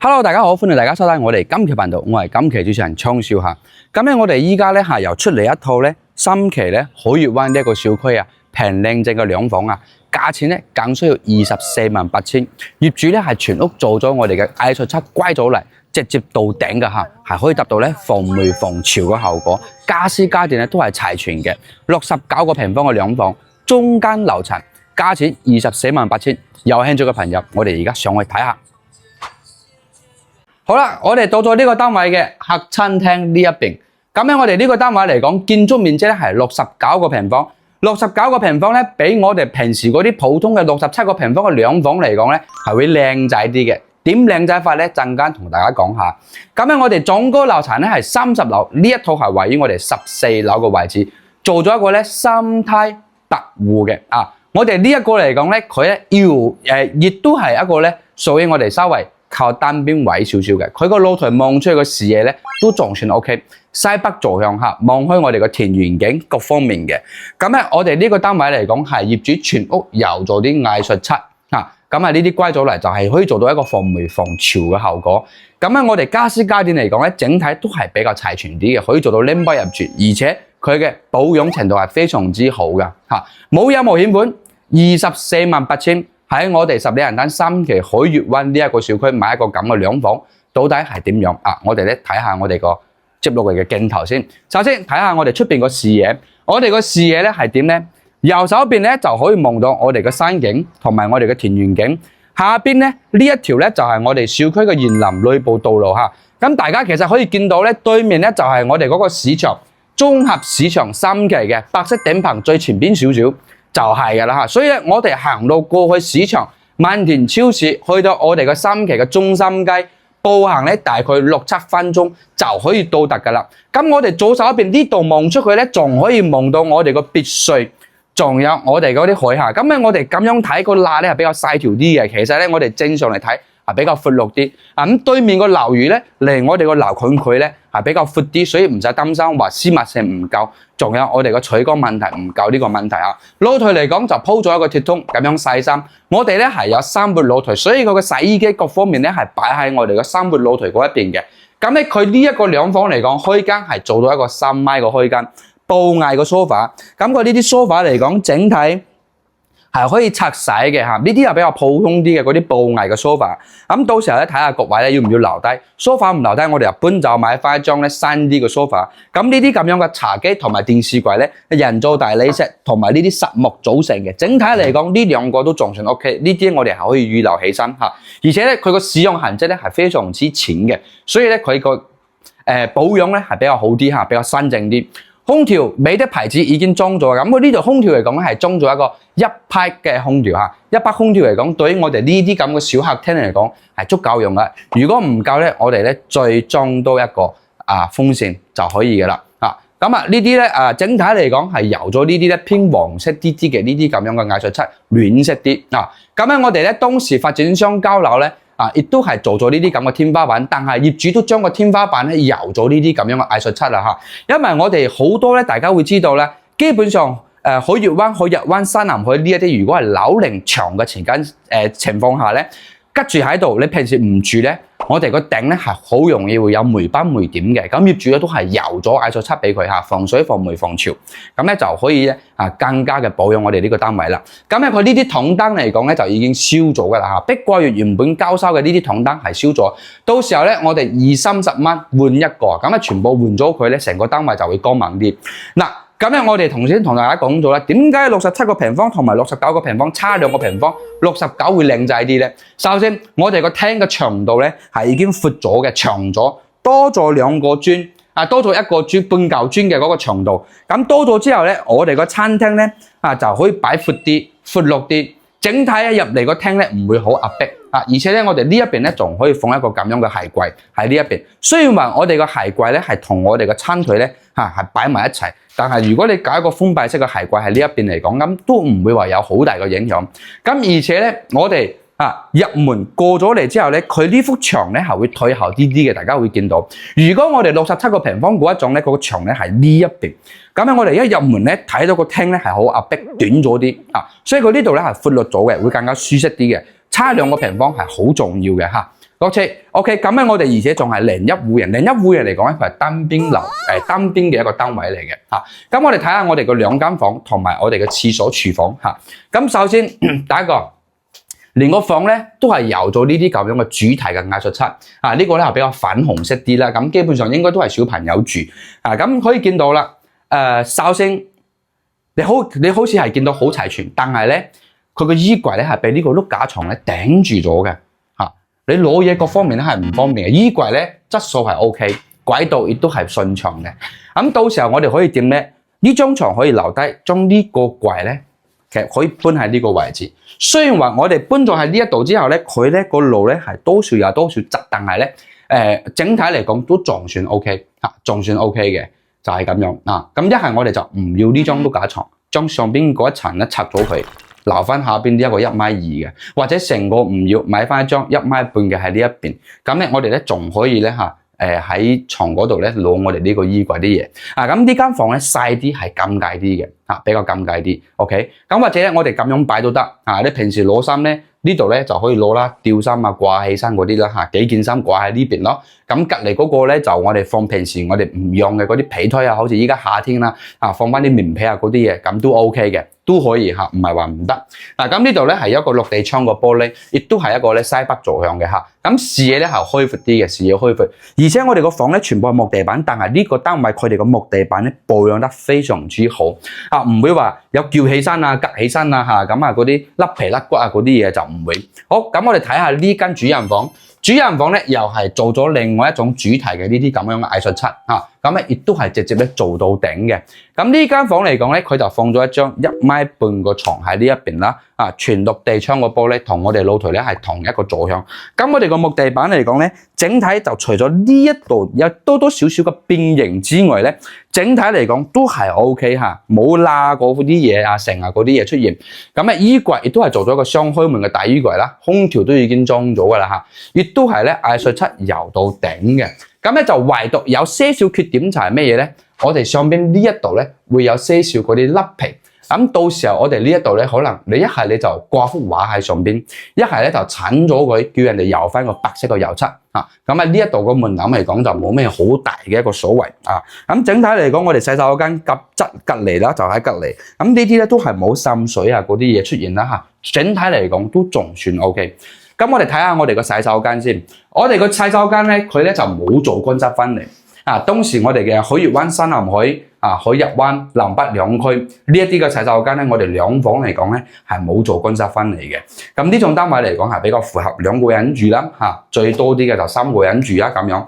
Hello， 大家好，歡迎大家收睇我哋今期頻道，我係今期主持人昌少嚇。咁咧，我哋依家咧係又出嚟一套咧新期咧海悅灣呢一個小區啊，平靚正嘅兩房啊，價錢咧僅需要248000，業主咧係全屋做咗我哋嘅藝術漆歸咗嚟，直接到頂嘅嚇，係可以達到咧防霉防潮嘅效果，家私家電咧都係齊全嘅，69個平方嘅兩房，中間樓層，價錢248000，有興趣嘅朋友，我哋而家上去睇下。好啦，我哋到咗呢個單位嘅客餐廳呢一邊。咁樣我哋呢個單位嚟講，建築面積咧係69個平方，69個平方咧，比我哋平時嗰啲普通嘅67個平方嘅兩房嚟講咧，係會靚仔啲嘅。點靚仔法咧？陣間同大家講下。咁樣我哋總高樓層咧係30樓，呢一套係位於我哋14樓嘅位置，做咗一個咧三梯特戶嘅啊。我哋呢一個嚟講咧，佢咧亦都係一個咧屬於我哋稍微靠單邊位少少嘅，佢個露台望出去嘅視野咧都仲算 OK， 西北坐向下，望開我哋個田園景各方面嘅。咁咧，我哋呢個單位嚟講係業主全屋油做啲藝術漆啊，咁啊呢啲歸咗嚟就係可以做到一個防霉防潮嘅效果。咁啊，我哋家私家電嚟講咧，整體都係比較齊全啲嘅，可以做到拎包入住，而且佢嘅保養程度係非常之好嘅嚇，冇任何險本，248000。喺我哋十里洋灘3期海悅灣呢一個小區買一個咁嘅兩房，到底係點樣啊？我哋咧睇下我哋個接落嚟嘅鏡頭先。首先睇下我哋出邊個視野，我哋個視野咧係點咧？右手邊咧就可以望到我哋嘅山景同埋我哋嘅田園景，下邊咧呢一條咧就係我哋小區嘅園林內部道路嚇。咁大家其實可以見到咧，對面咧就係我哋嗰個市場綜合市場3期嘅白色頂棚最前邊少少。就係㗎啦嚇，所以咧我哋行到過去市場萬田超市，去到我哋嘅3期嘅中心街，步行咧大概6-7分鐘就可以到達㗎啦。咁我哋左手邊呢度望出去咧，仲可以望到我哋個別墅，仲有我哋嗰啲海峽。咁咧我哋咁樣睇個罅咧係比較細條啲嘅，其實咧我哋正常嚟睇係比較闊落啲。咁對面個樓宇咧離我哋個樓距離咧係比較闊啲，所以唔使擔心話私密性唔夠。仲有我哋個採光問題唔夠呢個問題啊！露台嚟講就鋪咗一個鐵通咁樣細心，我哋咧係有3撥露台，所以佢個洗衣機各方面咧係擺喺我哋個3撥露台嗰一邊嘅。咁咧佢呢一個兩房嚟講，開間係做到一個3米嘅開間，布藝嘅 sofa。咁佢呢啲 sofa 嚟講，整體係可以拆洗嘅嚇，呢啲係比較普通啲嘅嗰啲布藝嘅 sofa。咁到時候咧睇下各位咧要唔要留低 sofa， 唔留低我哋就搬走買翻一張咧新啲嘅 sofa。咁呢啲咁樣嘅茶几同埋電視櫃咧，人造大理石同埋呢啲實木組成嘅。整體嚟講，呢兩個都仲算 OK。呢啲我哋係可以預留起身嚇，而且咧佢個使用痕跡咧係非常之淺嘅，所以咧佢個保養咧係比較好啲嚇，比較新淨啲。空調美的牌子已經裝咗，咁佢呢度空調嚟講咧係裝咗一個一批嘅空調嚇，一批空調嚟講對於我哋呢啲咁嘅小客廳嚟講係足夠用嘅。如果唔夠咧，我哋咧再裝多一個風扇就可以嘅啦嚇。咁啊呢啲咧整體嚟講係油咗呢啲咧偏黃色啲啲嘅呢啲咁樣嘅藝術漆，暖色啲啊。咁樣我哋咧當時發展商交樓咧。亦都係做咗呢啲咁嘅天花板，但係業主都將個天花板咧油咗呢啲咁樣嘅藝術漆啦嚇。因為我哋好多咧，大家會知道咧，基本上海悅灣、海逸灣、山南海呢一啲，如果係樓齡長嘅情況下咧，吉住喺度，你平時唔住咧，我哋個頂咧係好容易會有霉斑霉點嘅。咁業主咧都係油咗藝術漆俾佢嚇，防水、防霉、防潮，咁咧就可以咧更加嘅保養我哋呢個單位啦。咁咧佢呢啲筒燈嚟講咧就已經燒咗㗎啦嚇，碧桂園原本交收嘅呢啲筒燈係燒咗，到時候咧我哋20-30蚊換一個，咁啊全部換咗佢咧，成個單位就會光猛啲嗱。咁咧，我哋先同大家講咗啦，點解67個平方同埋69個平方差2個平方，69會靚仔啲咧？首先，我哋個廳嘅長度咧係已經闊咗嘅，長咗，多咗2個磚，多咗1個磚半嚿磚嘅嗰個長度。咁多咗之後咧，我哋個餐廳咧就可以擺闊啲、闊落啲，整體入嚟個廳咧唔會好壓迫。而且咧，我哋呢一邊咧仲可以放一個咁樣嘅鞋櫃喺呢一邊。雖然話我哋個鞋櫃咧係同我哋嘅餐台咧係擺埋一齊，但係如果你搞一個封閉式嘅鞋櫃喺呢一邊嚟講，咁都唔會話有好大嘅影響。咁而且咧，我哋入門過咗嚟之後咧，佢呢幅牆咧係會退後啲啲嘅，大家會見到。如果我哋67個平方嗰一種咧，嗰個牆咧係呢一邊。咁樣我哋一入門咧睇到個廳咧係好壓迫，短咗啲所以佢呢度咧係闊落咗嘅，會更加舒適啲嘅。差2個平方係好重要嘅嚇。OK，咁咧我哋而且仲係零一戶人，零一戶人嚟講咧，佢係單邊樓單邊嘅一個單位嚟嘅嚇。咁我哋睇下我哋個兩間房同埋我哋嘅廁所廚房嚇。咁首先第一個，連個房咧都係油咗呢啲咁樣嘅主題嘅藝術漆啊，呢個咧係比較粉紅色啲啦。咁基本上應該都係小朋友住啊。咁可以見到啦，首先你好似係見到好齊全，但係咧佢個衣櫃咧係俾呢個碌架床咧頂住咗嘅嚇。你攞嘢各方面咧係唔方便嘅，衣櫃咧質素係 OK， 軌道亦都係順暢嘅。咁到時候我哋可以點咧？呢張床可以留低，將呢個櫃咧其實可以搬喺呢個位置。雖然話我哋搬咗喺呢一度之後咧，佢咧個路咧係多少有多少窄，但係咧整體嚟講都仲算 OK 嚇，仲算 OK 嘅，就係咁樣啊。咁一係我哋就唔要呢張碌架床，將上邊嗰一層咧拆咗佢，留翻下邊呢一個1.2米嘅，或者成個唔要，買翻一張1.5米嘅喺呢一邊。咁咧我哋咧仲可以咧嚇。喺床嗰度咧攞我哋呢個衣櫃啲嘢啊，咁呢間房咧細啲係尷尬啲嘅啊，比較尷尬啲。OK，咁或者咧我哋咁樣擺都得啊，你平時攞衫咧呢度咧就可以攞啦，吊衫啊掛起身嗰啲啦嚇，幾件衫掛喺呢邊咯。咁隔離嗰個咧就我哋放平時我哋唔用嘅嗰啲被推啊，好似依家夏天啦啊，放翻啲棉被啊嗰啲嘢，咁都 OK 嘅，都可以嚇，唔係話唔得。嗱咁呢度咧係一個落地窗個玻璃，亦都係一個咧西北坐向嘅嚇。咁視野咧係開闊啲嘅，視野開闊。而且我哋個房咧全部係木地板，但係呢個單位佢哋個木地板咧保養得非常之好啊，唔會話有翹起身啊、夾起身啊嚇，咁啊嗰啲甩皮甩骨啊嗰啲嘢就唔會。好，咁我哋睇下呢間主人房。主人房咧又係做咗另外一種主題嘅呢啲咁樣嘅藝術漆啊，咁咧亦都係直接咧做到頂嘅。咁呢間房嚟講咧，佢就放咗一張1.5米個床喺呢一邊啦，啊，全落地窗個玻璃同我哋露台咧係同一個坐向。咁我哋個木地板嚟講咧，整體就除咗呢一度有多多少少嘅變形之外咧，整體嚟講都係 OK 嚇，冇罅嗰啲嘢啊，成日嗰啲嘢出現。咁咧衣櫃亦都係做咗一個雙開門嘅大衣櫃啦，空調都已經裝咗㗎啦嚇，亦都係咧藝術漆油到頂嘅。咁咧就唯獨有些少缺點就係咩嘢咧？我哋上邊呢一度咧會有些少嗰啲甩皮。咁到時候我哋呢一度咧，可能你一係你就掛幅畫喺上邊，一係咧就剷咗佢，叫人哋油翻個白色嘅油漆啊。咁啊呢一度個門檻嚟講就冇咩好大嘅一個所謂啊。咁整體嚟講，我哋洗手間隔離啦，就喺隔離。咁呢啲咧都係冇滲水啊嗰啲嘢出現啦嚇。整體嚟講都仲算 OK。咁我哋睇下我哋個洗手間先。我哋個洗手間咧，佢咧就冇做乾濕分離啊。當時我哋嘅海悅灣、新南海啊、海逸灣、南北兩區呢一啲嘅洗手間咧，我哋兩房嚟講咧係冇做乾濕分離嘅。咁呢種單位嚟講係比較符合2個人住啦嚇，最多啲嘅就3個人住啦咁樣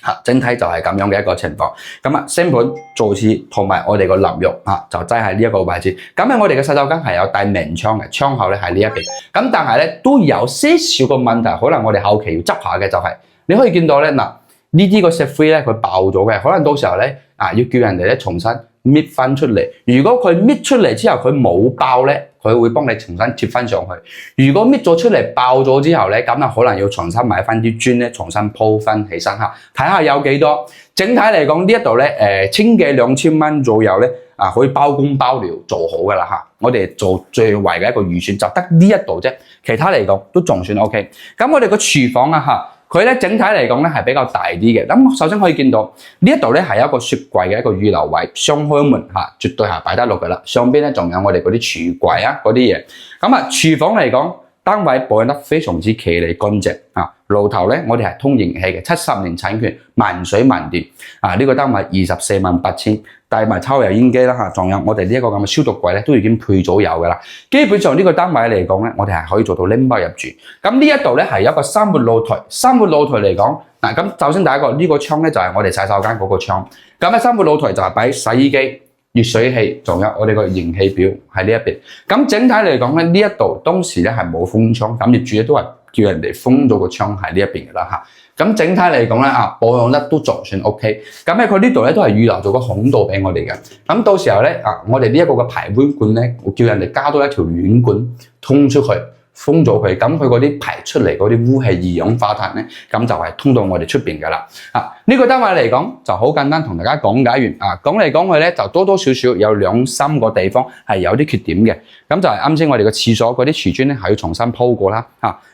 嚇。整體就係咁樣嘅一個情況。咁啊，星盆、座廁同埋我哋個淋浴啊，就擠喺呢一個位置。咁喺我哋嘅洗手間係有帶明窗嘅，窗口咧喺呢一邊。咁但係咧都有些少個問題，可能我哋後期要執下嘅就係、你可以見到咧嗱。呢啲個石灰咧，佢爆咗嘅，可能到時候咧啊，要叫人哋咧重新搣翻出嚟。如果佢搣出嚟之後佢冇爆咧，佢會幫你重新貼翻上去。如果搣咗出嚟爆咗之後咧，咁啊可能要重新買翻啲磚咧，重新鋪翻起身嚇，睇下有幾多。整體嚟講呢一度咧千幾2000蚊左右咧啊，可以包工包料做好噶啦嚇。我哋做最為嘅一個預算就得呢一度啫，其他嚟講都仲算 OK。咁我哋個廚房啊嚇。佢咧整體嚟講咧係比較大啲嘅。咁首先可以見到呢一度咧係一個雪櫃嘅一個預留位，雙開門嚇，絕對係擺得落㗎啦。上邊咧仲有我哋嗰啲廚櫃啊嗰啲嘢。咁啊廚房嚟講，單位保養得非常之企理乾淨啊。爐頭咧我哋係通燃氣嘅，70年產權，萬水萬電啊。呢個單位248000，帶埋抽油煙機啦嚇，仲有我哋呢一個咁嘅消毒櫃咧都已經配咗有㗎啦。基本上呢個單位嚟講咧，我哋係可以做到拎包入住。咁呢一度咧係一個生活露台，生活露台嚟講嗱，咁首先第一個呢個窗咧就係我哋洗手間嗰個窗。咁喺生活露台就係擺洗衣機、熱水器，仲有我哋個燃氣表喺呢一邊。咁整體嚟講咧，呢一度當時咧係冇封窗，咁業主咧都係叫人哋封咗個窗喺呢一邊㗎啦嚇。咁整體嚟講咧啊，保養得都仲算 OK。咁喺佢呢度咧都係預留咗個孔道俾我哋嘅。咁到時候咧啊，我哋呢一個嘅排污管咧，叫人哋加多一條軟管通出去，封咗佢。咁佢嗰啲排出嚟嗰啲污氣、二氧化碳咧，咁就係通到我哋出邊㗎啦。啊，呢個單位嚟講就好簡單，同大家講解完啊。講嚟講去咧，就多多少少有2-3個地方係有啲缺點嘅。咁就係啱先我哋嘅廁所嗰啲瓷磚咧係要重新鋪過啦。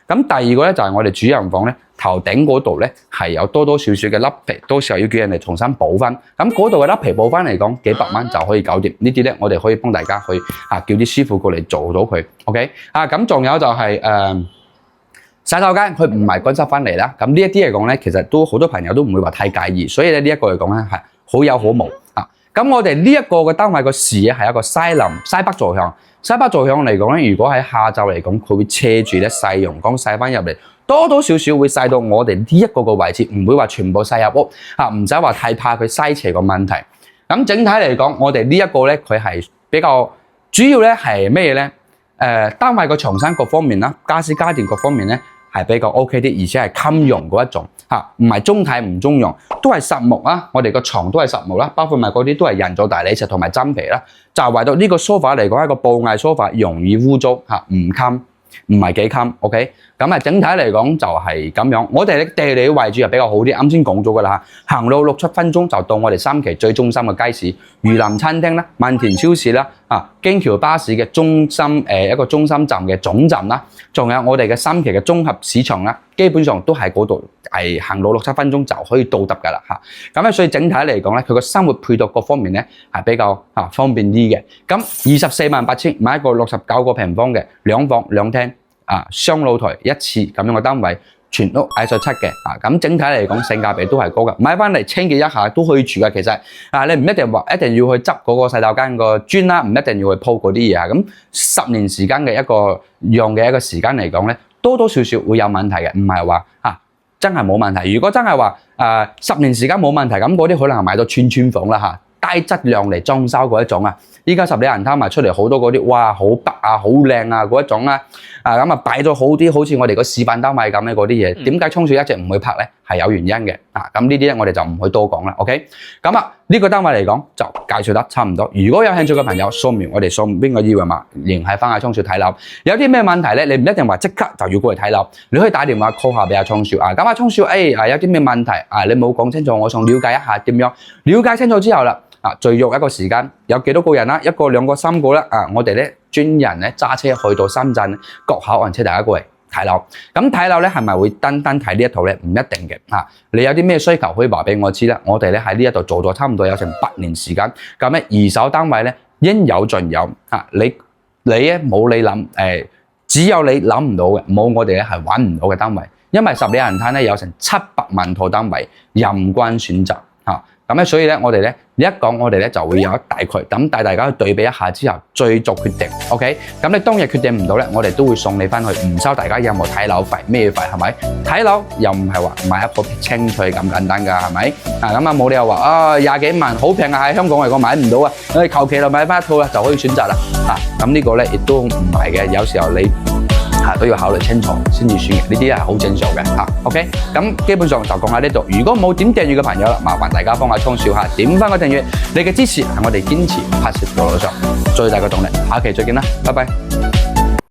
咁第二個咧就係我哋主人房咧頭頂嗰度咧係有多少少嘅甩皮，到時候要叫人哋重新補翻。咁嗰度嘅甩皮補翻嚟講，幾百蚊就可以搞掂。呢啲咧我哋可以幫大家去叫啲師傅過嚟做到佢。OK 咁仲有就係洗手間佢唔係乾濕翻嚟啦。咁呢一啲嚟講咧，其實都好多朋友都唔會話太介意，所以咧呢一個嚟講咧係好有好無咁我哋呢一個嘅單位個視野係一個西北坐向。西北坐向嚟講咧，如果喺下晝嚟講，佢會斜住咧曬陽光曬翻入嚟，多多少少會曬到我哋呢一個位置，唔會話全部曬入屋唔使話太怕佢西斜個問題。咁整體嚟講，我哋呢一個咧，佢係比較主要咧係咩咧？單位個牆身各方面啦，家私家電各方面咧係比較 OK 啲，而且係襟用嗰一種唔係中體唔中用，都係實木啊！我哋個床都係實木啦，包括埋嗰啲都係人造大理石同埋真皮啦。就係為到呢個 sofa 嚟講，一個布藝 sofa 容易污糟唔襟，唔係幾襟 OK。咁整體嚟講就係咁樣。我哋地理位置又比較好啲，啱先講咗噶啦行路6-7分鐘就到我哋三期最中心嘅街市、漁林餐廳啦、萬田超市啦、京橋巴士嘅中心一個中心站嘅總站啦，仲有我哋嘅三期嘅綜合市場啦，基本上都喺嗰度，係行路6-7分鐘就可以到得噶啦咁咧，所以整體嚟講咧，佢個生活配套各方面咧係比較方便啲嘅。咁248000買一個69個平方嘅2房2廳雙露台一次咁樣嘅單位，全屋藝術漆嘅咁整體嚟講性價比都係高嘅，買翻嚟清潔一下都可以住嘅。其實你唔一定話一定要去執嗰個洗手間個磚啦，唔一定要去鋪嗰啲嘢咁10年時間嘅一個用嘅一個時間嚟講咧，多多少少會有問題嘅，唔係話真係冇問題。如果真係話10年時間冇問題，咁嗰啲可能係買到串房啦低質量嚟裝修嗰一種依家十里銀灘賣出嚟好多嗰啲，哇好北好靚嗰一種啦，咁擺到好啲，好似我哋個示範單位咁嘅嗰啲嘢，點解倉鼠一直唔會拍咧？係有原因嘅，咁呢啲咧我哋就唔去多講啦。OK， 咁呢個單位嚟講就介紹得差唔多。如果有興趣嘅朋友，掃描我哋掃邊個二維碼，聯繫翻阿倉鼠睇樓。有啲咩問題咧？你唔一定話即刻就要過嚟睇樓，你可以打電話 call 下俾阿倉鼠咁阿倉鼠有啲咩問題你冇講清楚，我想了解一下點樣。了解清楚之後啦。最約一個時間，有幾多個人啦？1個、2個、3個啦。我哋咧專人咧揸車去到深圳國口運車大家過嚟睇樓。咁睇樓咧係咪會單睇呢一套咧？唔一定嘅你有啲咩需求可以話俾我知啦。我哋咧喺呢一度做咗差唔多有成8年時間。咁咧二手單位咧應有盡有你咧冇你諗只有你諗唔到嘅，冇我哋咧係揾唔到嘅單位。因為十里銀灘咧有成700萬套單位，任君選擇咁咧，所以咧我哋咧一講我哋咧就會有一大概，咁帶大家去對比一下之後再作決定。OK， 咁你當日決定唔到咧，我哋都會送你翻去，唔收大家任何睇樓費咩費，係咪？睇樓又唔係話買一個清脆咁簡單㗎，係咪？咁冇理由話20幾萬好平喺香港嚟講買唔到你求其就買翻一套啦就可以選擇啦。咁呢個咧亦都唔係嘅，有時候你都要考慮清楚先至選嘅，呢啲係好正常嘅OK， 咁基本上就講喺呢度。如果冇點訂閱嘅朋友啦，麻煩大家幫阿倉鼠點翻個訂閱，你嘅支持係我哋堅持拍攝嘅路上最大嘅動力。下期再見啦，拜拜。